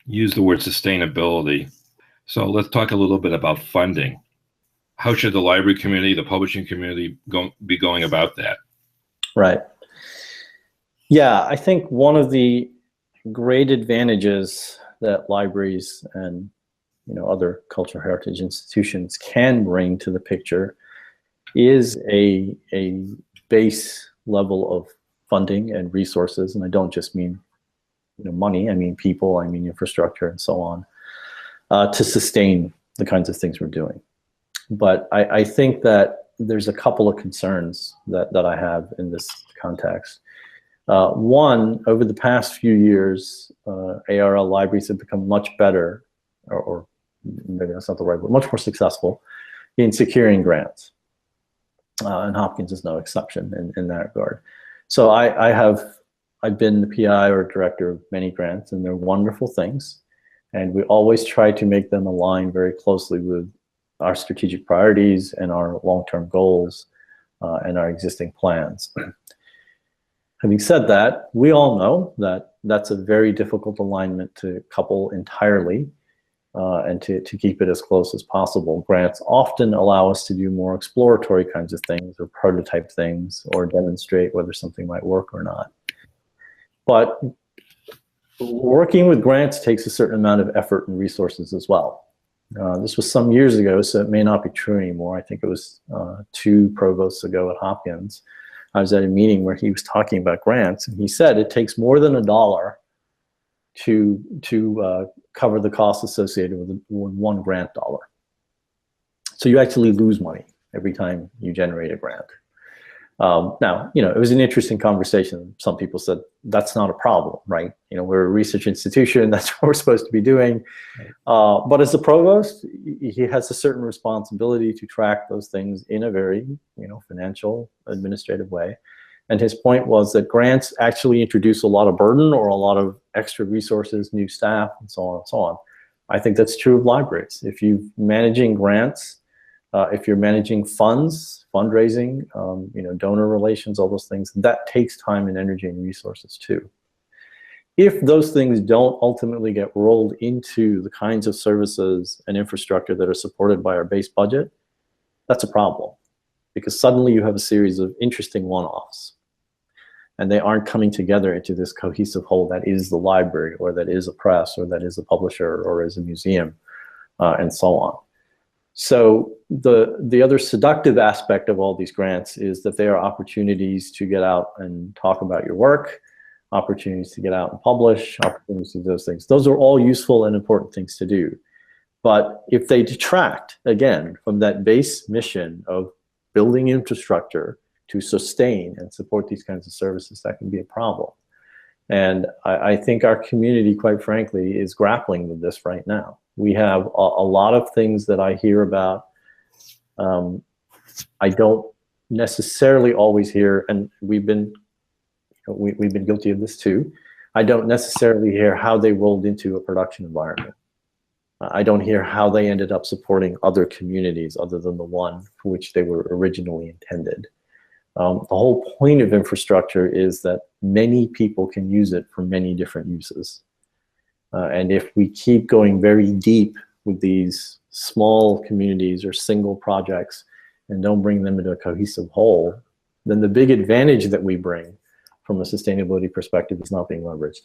use the word sustainability. So let's talk a little bit about funding. How should the library community, the publishing community be going about that? Right. Yeah, I think one of the great advantages that libraries and other cultural heritage institutions can bring to the picture is a base level of funding and resources. And I don't just mean money, I mean people, I mean infrastructure and so on, to sustain the kinds of things we're doing. But I think that there's a couple of concerns that I have in this context. One, over the past few years, ARL libraries have become much better, or maybe that's not the right word, much more successful in securing grants. And Hopkins is no exception in that regard. So I've been the PI or director of many grants, and they're wonderful things. And we always try to make them align very closely with our strategic priorities and our long-term goals and our existing plans. Having said that, we all know that that's a very difficult alignment to couple entirely and to keep it as close as possible. Grants often allow us to do more exploratory kinds of things or prototype things or demonstrate whether something might work or not. But working with grants takes a certain amount of effort and resources as well. This was some years ago, so it may not be true anymore. I think it was 2 provosts ago at Hopkins. I was at a meeting where he was talking about grants, and he said it takes more than $1 to cover the costs associated with one grant dollar. So you actually lose money every time you generate a grant. Now, it was an interesting conversation. Some people said that's not a problem, right? We're a research institution, that's what we're supposed to be doing. But as the provost, he has a certain responsibility to track those things in a very, financial, administrative way. And his point was that grants actually introduce a lot of burden or a lot of extra resources, new staff, and so on and so on. I think that's true of libraries. If you're managing grants, if you're managing funds, fundraising, donor relations, all those things, that takes time and energy and resources too. If those things don't ultimately get rolled into the kinds of services and infrastructure that are supported by our base budget, that's a problem, because suddenly you have a series of interesting one-offs, and they aren't coming together into this cohesive whole that is the library, or that is a press, or that is a publisher, or is a museum, and so on. So the other seductive aspect of all these grants is that they are opportunities to get out and talk about your work, opportunities to get out and publish, opportunities to do those things. Those are all useful and important things to do. But if they detract, again, from that base mission of building infrastructure to sustain and support these kinds of services, that can be a problem. And I think our community, quite frankly, is grappling with this right now. We have a lot of things that I hear about. I don't necessarily always hear, and we've been guilty of this too. I don't necessarily hear how they rolled into a production environment. I don't hear how they ended up supporting other communities other than the one for which they were originally intended. The whole point of infrastructure is that many people can use it for many different uses. And if we keep going very deep with these small communities or single projects and don't bring them into a cohesive whole, then the big advantage that we bring from a sustainability perspective is not being leveraged.